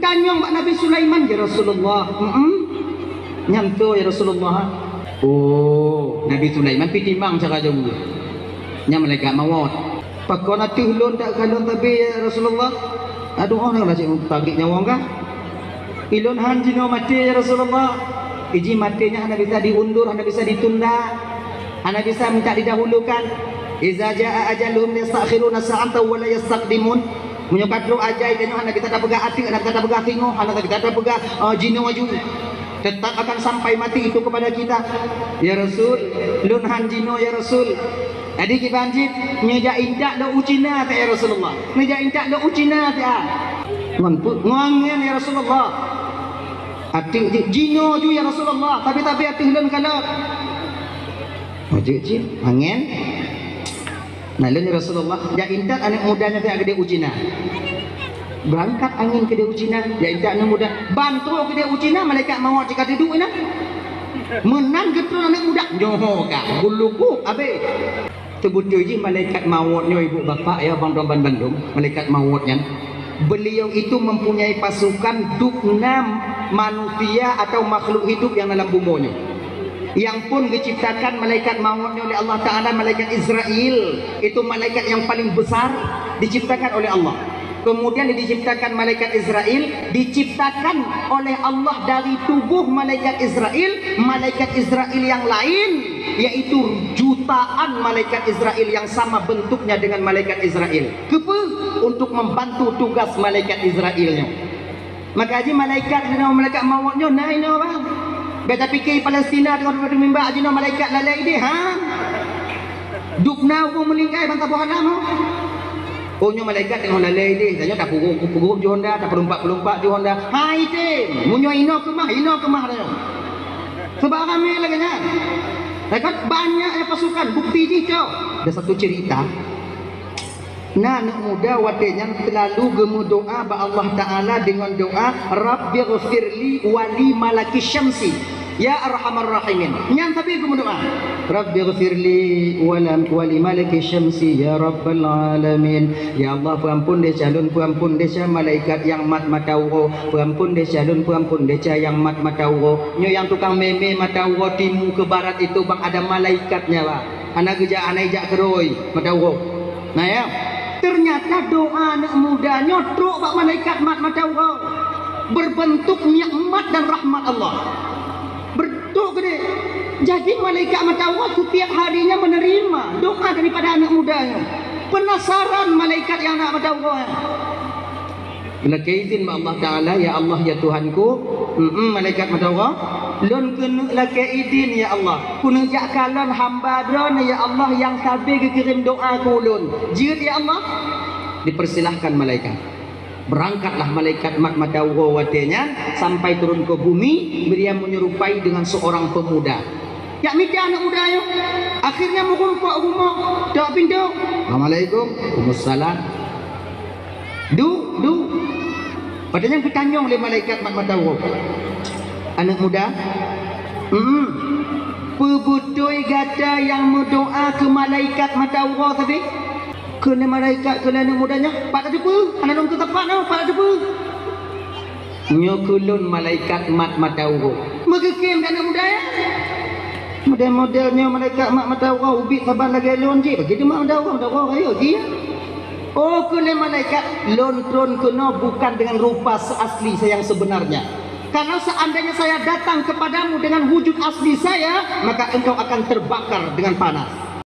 Ketanyong Mbak Nabi Sulaiman ya Rasulullah. Nyanto ya Rasulullah. Oh, Nabi Sulaiman pitimang cara jauh. Nya malaikat maut. Pakona tihlon tak kalon tabi ya Rasulullah. Aduh orang lah cik pagi nyawang kah? Ilon hanjino mati ya Rasulullah. Iji matinya hanya bisa diundur, hanya bisa ditunda, hanya bisa minta didahulukan. Iza jaa ajaluhum yastakhiruna sa'atan wa la yastaqdimun. Menyokatru ajai dan hanya kita tak pegang hati, hanya kita tak pegang tingo, hanya kita tak pegang jino maju. Tetap akan sampai mati itu kepada kita. Ya Rasul, lun hanjino ya Rasul. Jadi kita banjit nyeja indak do ucina ta ya Rasulullah. Nyeja indak do ucina ta. Ngangen ya Rasulullah. Ati jino ju ya Rasulullah, tapi ati lun kalau. Maju ji, angen. Nah lun ya Rasulullah, ja indak anak mudanya ta gede ucina. Berangkat angin ke dia ucina, ya indak anak muda. Bantu ke dia ucina, malaikat maut jika duduk ina. Menang getun anak muda. Nyoho ka, buluku abe. Tebutuh ji malaikat mautnya ibu bapak ya Bang Domban Bandung, malaikat mautnya. Beliau itu mempunyai pasukan 26 manusia atau makhluk hidup yang dalam bumonya. Yang pun diciptakan malaikat mautnya oleh Allah Ta'ala, malaikat Israel. Itu malaikat yang paling besar diciptakan oleh Allah. Kemudian diciptakan malaikat Israel, diciptakan oleh Allah dari tubuh malaikat Israel yang lain, yaitu jutaan malaikat Israel yang sama bentuknya dengan malaikat Israel. Kepa untuk membantu tugas malaikat Israelnya. Maka aja malaikat malaikat mautnya naik no bang. Beta fikir Palestina dengan mimba aja no malaikat lalai dia ha. Dukna aku melingkai bantah bukan lama. Punya malaikat yang lalai dia, tanya tak pukul di Honda, tak pelumpak di Honda. Hai tim, munyo ino kemah dia. Sebab kami lagi nya. Dekat banyak pasukan bukti ni kau. Ada satu cerita. Nah, anak muda watenya selalu gemu doa ba Allah Taala dengan doa Rabbighfirli wali malaki syamsi ya arhamar rahimin. Nyang tapi gemu doa Rabbighfirli wali malaki syamsi ya rabbal alamin. Ya Allah pengampun dia calon pengampun dia malaikat yang mat matauho pengampun dia calon pengampun dia yang mat matauho. Nyo yang tukang meme matauho timu ke barat itu bang ada malaikatnya lah. Anak geja anak jak keroi matauho. Nah ya. Ternyata doa anak muda nyotruk bak malaikat mat matauho berbentuk nikmat dan rahmat Allah. Bertuk gede. Jadi malaikat matauho setiap harinya menerima doa daripada anak mudanya. Penasaran malaikat yang anak matauho. Bila izin Allah Taala, ya Allah ya Tuhanku, malaikat matauho lon kena laki izin ya Allah. Kuna jak kalon hamba dron ya Allah yang sabar kirim doa ku ulun. Jid ya Allah. Dipersilahkan malaikat. Berangkatlah malaikat mat matauho watenya sampai turun ke bumi, dia menyerupai dengan seorang pemuda. Ya miti anak muda ayo. Akhirnya menguruk rumah. Tak pintu. Assalamualaikum. Waalaikumsalam. Du. Padahal yang ketanyong oleh malaikat mat matauho. Anak muda, pebudoi gata yang berdoa ke malaikat matauho tadi, kena malaikat kena anak mudanya, pada depa, anak nong tepat no, pada depa. Nyokulun malaikat mat matauho. Megekem anak muda ya. Model-modelnya malaikat mat matauho ubit saban lagi lon je, begitu mat matauho ayo je. Oh kena malaikat lontron kena bukan dengan rupa asli saya yang sebenarnya. Karena seandainya saya datang kepadamu dengan wujud asli saya, maka engkau akan terbakar dengan panas.